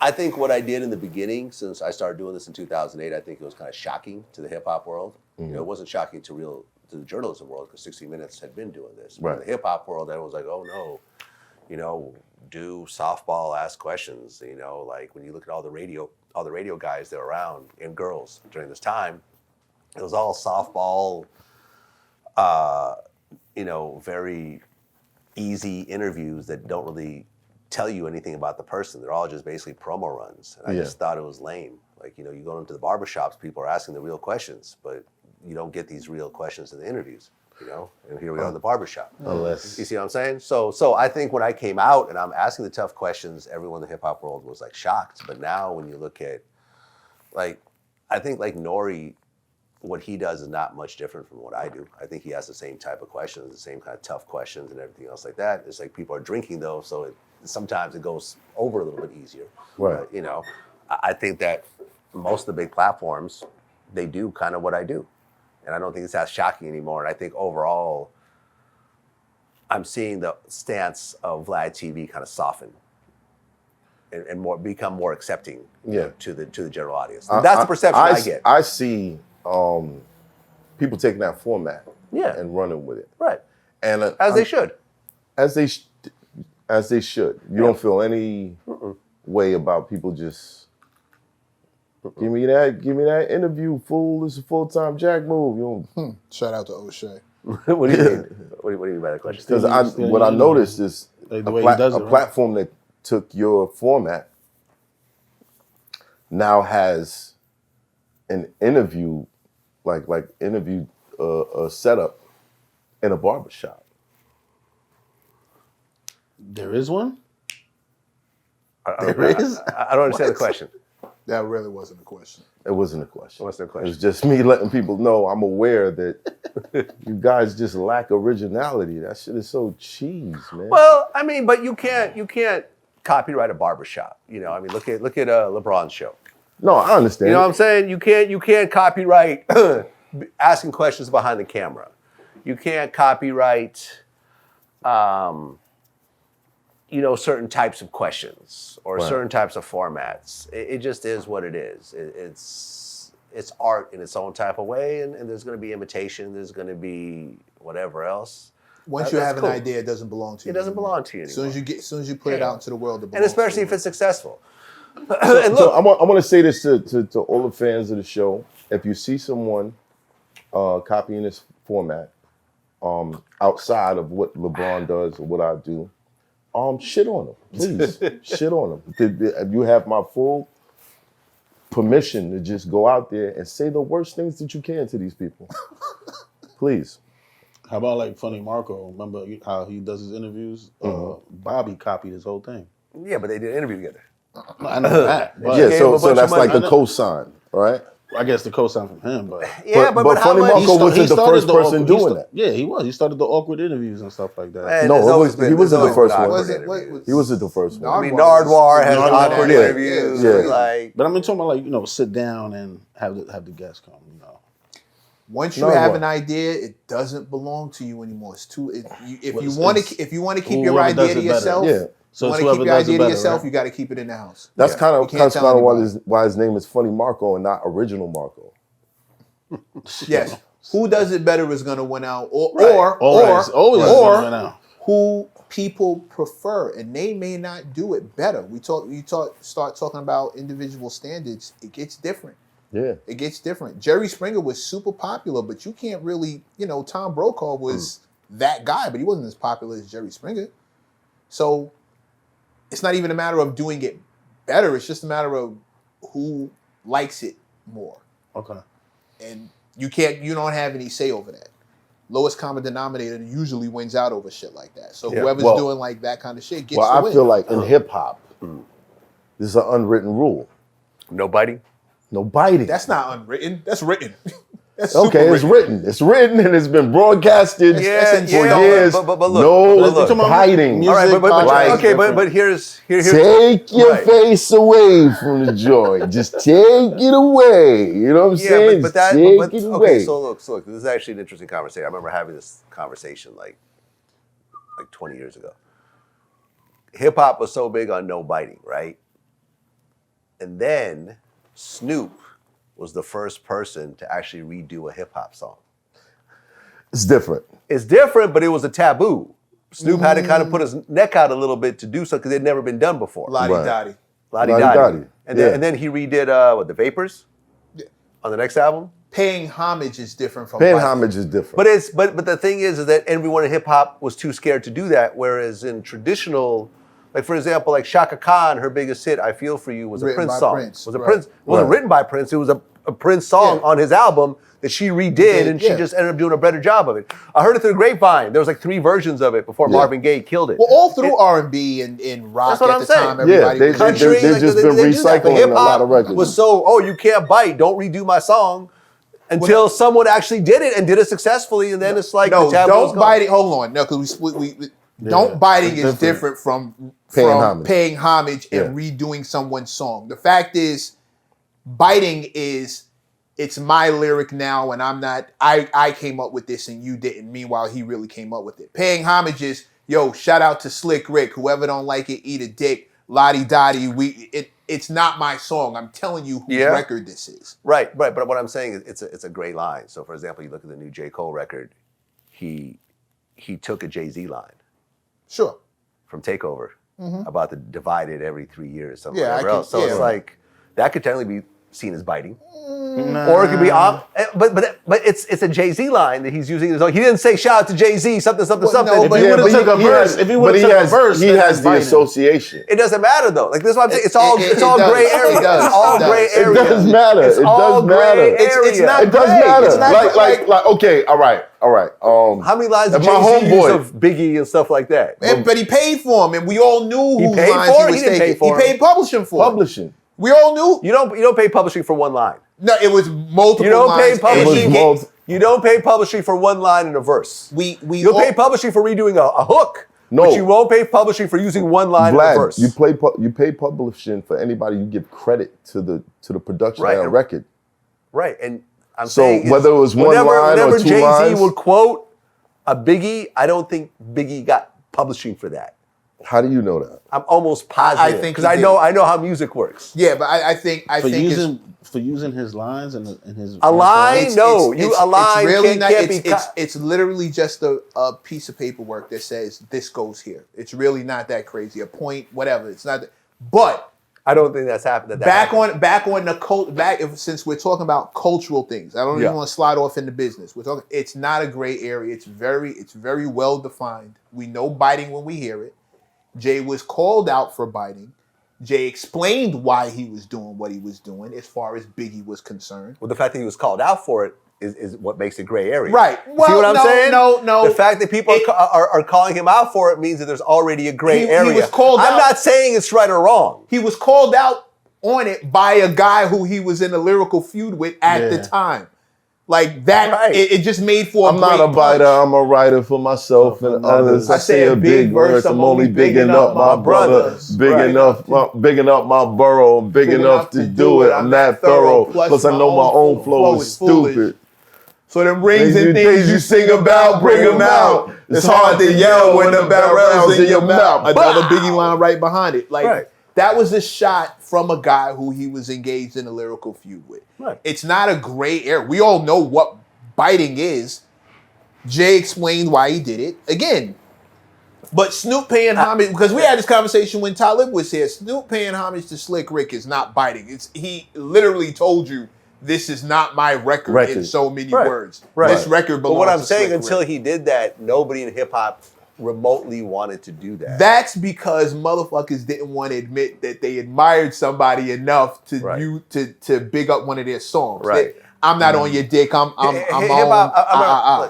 I think what I did in the beginning, since I started doing this in 2008, I think it was kind of shocking to the hip hop world. You know, it wasn't shocking to the journalism world because 60 Minutes had been doing this. But in the hip hop world, everyone was like, oh no, you know, do softball, ask questions. You know, like when you look at all the radio guys that were around and girls during this time, it was all softball, you know, very easy interviews that don't really tell you anything about the person. They're all just basically promo runs. And I just thought it was lame. Like, you know, you go into the barbershops, people are asking the real questions, but you don't get these real questions in the interviews, you know? And here we are in the barbershop. Unless. You see what I'm saying? So I think when I came out and I'm asking the tough questions, everyone in the hip hop world was like shocked. But now when you look at, like, I think like Nori, what he does is not much different from what I do. I think he has the same type of questions, the same kind of tough questions and everything else like that. It's like people are drinking though, so sometimes it goes over a little bit easier. Right. But, you know, I think that most of the big platforms, they do kind of what I do. And I don't think it's as shocking anymore. And I think overall, I'm seeing the stance of Vlad TV kind of soften and more become more accepting to the general audience. That's the perception I get. I see people taking that format and running with it. Right. And as they should. As they should. You don't feel any way about people just give me that interview, fool. It's a full-time Jack move. You don't. Shout out to O'Shea. What do you mean? What do you mean by that question? Because what I noticed is a platform that took your format now has an interview, like interview setup in a barbershop. There is one? There is? I don't understand the question. That really wasn't a question. It wasn't a question. It wasn't a question. It was just me letting people know I'm aware that you guys just lack originality. That shit is so cheese, man. Well, I mean, but you can't copyright a barbershop. You know, I mean, look at LeBron's show. No, I understand. You know what I'm saying? You can't copyright asking questions behind the camera. You can't copyright you know, certain types of questions or certain types of formats. It just is what it is. It's art in its own type of way, and there's going to be imitation. There's going to be whatever else. Once you have an idea, it doesn't belong to you. It doesn't belong to you anymore. As soon as you put it out into the world, it belongs and especially to you. if it's successful. And look, I want to say this to all the fans of the show. If you see someone copying this format outside of what LeBron does or what I do, shit on them, please. Shit on them. You have my full permission to just go out there and say the worst things that you can to these people. Please. How about like Funny Marco? Remember how he does his interviews? Bobby copied his whole thing. Yeah, but they did an interview together. I know that. But Yeah, so that's like the cosign, right? I guess the cosign from him, but Yeah, but but how Funny much? Marco wasn't the first person doing that. Yeah, he was. He started the awkward interviews and stuff like that. Man, No, there's always he wasn't the first one. Was He wasn't the first one. I mean, Nardwar has awkward yeah, interviews. yeah. Like, But I'm talking about like, you know, sit down and have the guests come, you know. Once you have an idea, it doesn't belong to you anymore. It's too. If you want to keep your idea to yourself, So you want to keep your idea to yourself, you got to keep it in the house. That's kind of anybody. why his name is Funny Marco and not Original Marco. Yes. Who does it better is going to win out, or gonna win out. Who people prefer, and they may not do it better. Start talking about individual standards. It gets different. Yeah. It gets different. Jerry Springer was super popular, but you can't really, Tom Brokaw was that guy, but he wasn't as popular as Jerry Springer. So it's not even a matter of doing it better. It's just a matter of who likes it more. Okay. And you don't have any say over that. Lowest common denominator usually wins out over shit like that. So whoever's doing like that kind of shit gets the win. I feel like in hip hop, this is an unwritten rule. no biting? No biting. That's not unwritten. That's written. That's okay, it's written. It's written and it's been broadcasted for years. But look, no biting. All right, but here's take your face away from the joint. Just take it away. You know what I'm saying? Take it away. Okay, so look, this is actually an interesting conversation. I remember having this conversation like 20 years ago. Hip hop was so big on no biting, right? And then Snoop was the first person to actually redo a hip hop song. It's different. It's different, but it was a taboo. Snoop had to kind of put his neck out a little bit to do so because it had never been done before. Lottie Lottie. And then he redid The Vapors on the next album. Paying homage is different from Paying homage is different. But the thing is that everyone in hip hop was too scared to do that. Whereas in traditional, like for example, like Shaka Khan, her biggest hit, "I Feel for You," was a Prince song. It wasn't written by Prince. It was a Prince song on his album that she redid, and she just ended up doing a better job of it. I heard it through the grapevine. There was like 3 versions of it before Marvin Gaye killed it. Well, all through R&B and rock at the time, everybody they've just been recycling a lot of records. Was so, you can't bite, don't redo my song. Until someone actually did it and did it successfully, and then it's like don't biting. Hold on, no, because we don't biting is different from paying homage and redoing someone's song. The fact is, biting is it's my lyric now, and I'm not. I came up with this and you didn't. Meanwhile, he really came up with it. Paying homage is shout out to Slick Rick. Whoever don't like it, eat a dick. Lottie Dottie. It's not my song. I'm telling you whose record this is. Right. But what I'm saying is it's a gray line. So for example, you look at the new J. Cole record, he took a Jay-Z line. Sure. From Takeover about the divided every 3 years, something else. So it's like that could technically be seen as biting. Or it could be but it's a Jay-Z line that he's using. He didn't say shout out to Jay-Z, something. If he would have took a verse, he has the association. It doesn't matter though. Like this is what I'm saying. It's all gray area. It's all gray area. It does matter. It does matter. It's not it does matter. Like okay, all right. How many lines did Jay-Z use of Biggie and stuff like that? But he paid for him, and we all knew whose lines he was taking. He paid publishing for publishing. We all knew. You don't pay publishing for one line. No, it was multiple. You don't lines. pay publishing. You don't pay publishing for one line in a verse. You'll pay publishing for redoing a hook. No, but you won't pay publishing for using one line in a verse. You pay publishing for anybody you give credit to the production of a record. Right, and I'm saying whether it was one line or 2 lines. Whenever Jay-Z would quote a Biggie, I don't think Biggie got publishing for that. How do you know that? I'm almost positive because I know how music works. Yeah, but I think for using his lines and his a line. It's literally just a piece of paperwork that says this goes here. It's really not that crazy. A point, whatever. It's not. But I don't think that's happened. Since we're talking about cultural things, I don't even want to slide off into business. We're talking. It's not a gray area. It's very well defined. We know biting when we hear it. Jay was called out for biting. Jay explained why he was doing what he was doing as far as Biggie was concerned. Well, the fact that he was called out for it is what makes it gray area. Right. Well, see what I'm saying? No. The fact that people are calling him out for it means that there's already a gray area. He was called out. I'm not saying it's right or wrong. He was called out on it by a guy who he was in a lyrical feud with at the time. Like that, it just made for a great I'm not a biter, I'm a writer for myself and others. I say a big verse, I'm only bigging up my brothers. Bigging up my borough, big enough to do it. I'm that thorough. Plus I know my own flow is stupid. So them rings and things you sing about, bring them out. It's hard to yell when the barrel's in your mouth. Another Biggie line right behind it. That was a shot from a guy who he was engaged in a lyrical feud with. Right. It's not a gray area. We all know what biting is. Jay explained why he did it. Again, but Snoop paying homage, because we had this conversation when Talib was here. Snoop paying homage to Slick Rick is not biting. He literally told you, this is not my record. In so many words. This record belongs to Slick Rick. But what I'm saying, until he did that, nobody in hip-hop remotely wanted to do that. That's because motherfuckers didn't want to admit that they admired somebody enough to big up one of their songs. Right. I'm not on your dick. I'm on.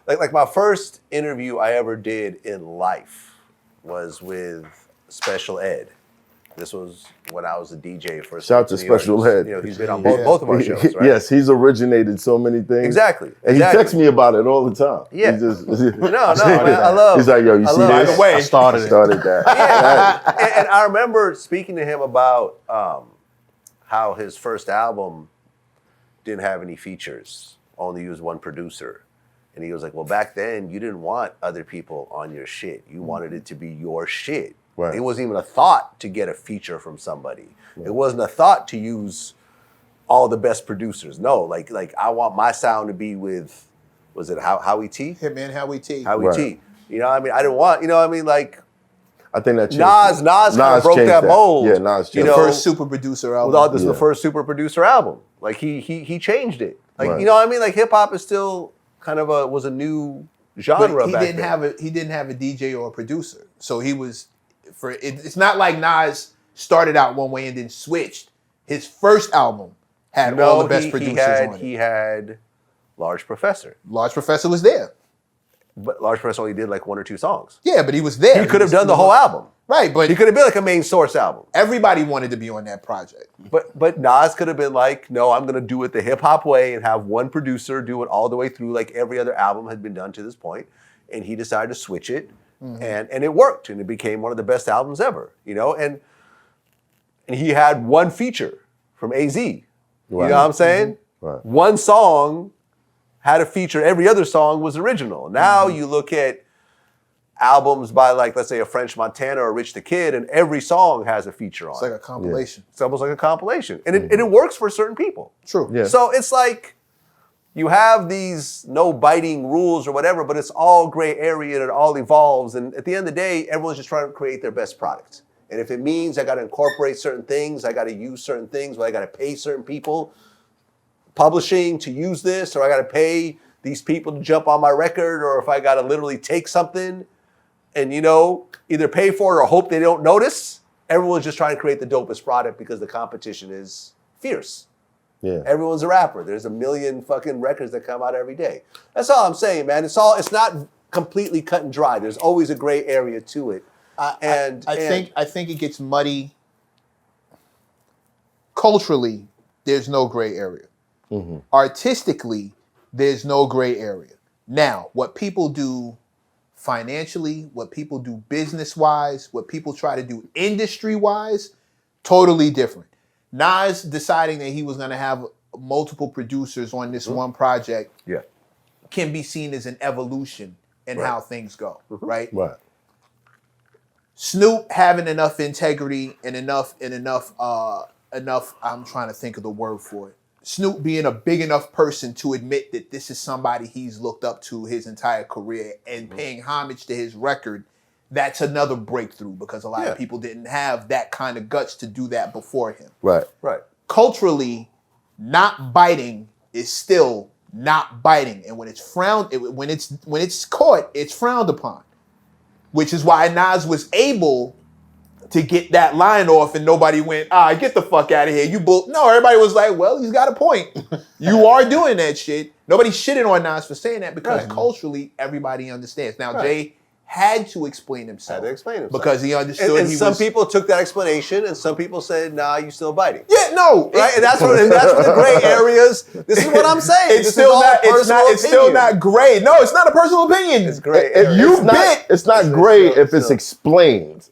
Like my first interview I ever did in life was with Special Ed. This was when I was a DJ for. Shout out to Special Ed. He's been on both of our shows, right? Yes, he's originated so many things. Exactly. And he texts me about it all the time. Yeah. Man, I love. He's like, yo, you see this? By the way, I started that. Yeah. And I remember speaking to him about how his first album didn't have any features, only used one producer. And he was like, well, back then you didn't want other people on your shit. You wanted it to be your shit. Right. It wasn't even a thought to get a feature from somebody. It wasn't a thought to use all the best producers. No, like I want my sound to be with, was it Howie T? Hitman Howie T. Howie T. You know what I mean? I didn't want, you know what I mean? Like, I think that changed Nas kind of broke changed that mold. Yeah, Nas changed you The know, first super producer album. with all this is the first super producer album. Like he changed it. Like you know what I mean? Like hip hop is still kind of was a new genre. But he back didn't then. he didn't have a DJ or a producer. So he was it's not like Nas started out one way and then switched. His first album had all the best producers on it. He had Large Professor. Large Professor was there. But Large Professor only did like 1 or 2 songs. Yeah, but he was there. He could have done the whole album. Right, but He could have been like a main source album. everybody wanted to be on that project. But Nas could have been like, no, I'm gonna do it the hip hop way and have one producer do it all the way through, like every other album had been done to this point. And he decided to switch it, and it worked, and it became one of the best albums ever. You know, and he had one feature from AZ. You know what I'm saying? Right. One song had a feature. Every other song was original. Now you look at albums by, like, let's say a French Montana or Rich the Kid, and every song has a feature on It's like it. a compilation. It's almost like a compilation. And it works for certain people. True. Yeah. So it's like you have these no biting rules or whatever, but it's all gray area and it all evolves. And at the end of the day, everyone's just trying to create their best product. And if it means I got to incorporate certain things, I got to use certain things, where I got to pay certain people publishing to use this, or I got to pay these people to jump on my record, or if I got to literally take something and, you know, either pay for it or hope they don't notice, everyone's just trying to create the dopest product because the competition is fierce. Yeah. Everyone's a rapper. There's a million fucking records that come out every day. That's all I'm saying, man. It's not completely cut and dry. There's always a gray area to it. I think it gets muddy. Culturally, there's no gray area. Artistically, there's no gray area. Now, what people do financially, what people do business-wise, what people try to do industry-wise, totally different. Nas deciding that he was going to have multiple producers on this one project can be seen as an evolution in how things go, right? Right. Snoop having enough integrity and enough, I'm trying to think of the word for it. Snoop being a big enough person to admit that this is somebody he's looked up to his entire career and paying homage to his record, that's another breakthrough because a lot of people didn't have that kind of guts to do that before him. Right. Right. Culturally, not biting is still not biting. And when it's when it's caught, it's frowned upon. Which is why Nas was able to get that line off and nobody went, get the fuck out of here. No, everybody was like, well, he's got a point. You are doing that shit. Nobody shitting on Nas for saying that because culturally everybody understands. Now, Jay had to explain himself. Because he understood and some people took that explanation and some people said, nah, you still biting. Yeah, no. Right? And that's what the gray areas, this is what I'm saying. It's still not gray. No, it's not a personal opinion. It's gray. It's not gray if it's explained.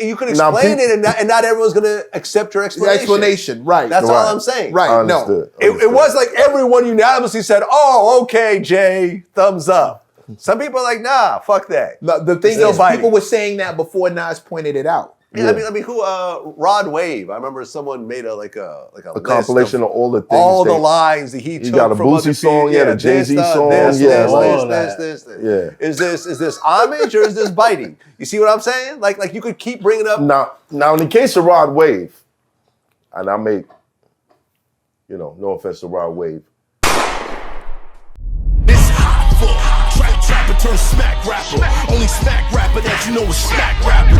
You can explain it and not everyone's going to accept your explanation. Right. That's all I'm saying. Right. Understood. It was like everyone unanimously said, oh, okay, Jay, thumbs up. Some people are like, nah, fuck that. The thing is, people were saying that before Nas pointed it out. Yeah. I mean, who? Rod Wave. I remember someone made a compilation of all the things, all the lines that he took got a from Boosie song, the Jay-Z song, this. Yeah. Is this homage or is this biting? You see what I'm saying? Like you could keep bringing up. Now in the case of Rod Wave, and I make, no offense to Rod Wave. Trapper turn smack rapper. Only smack rapper that you know is smack rapper.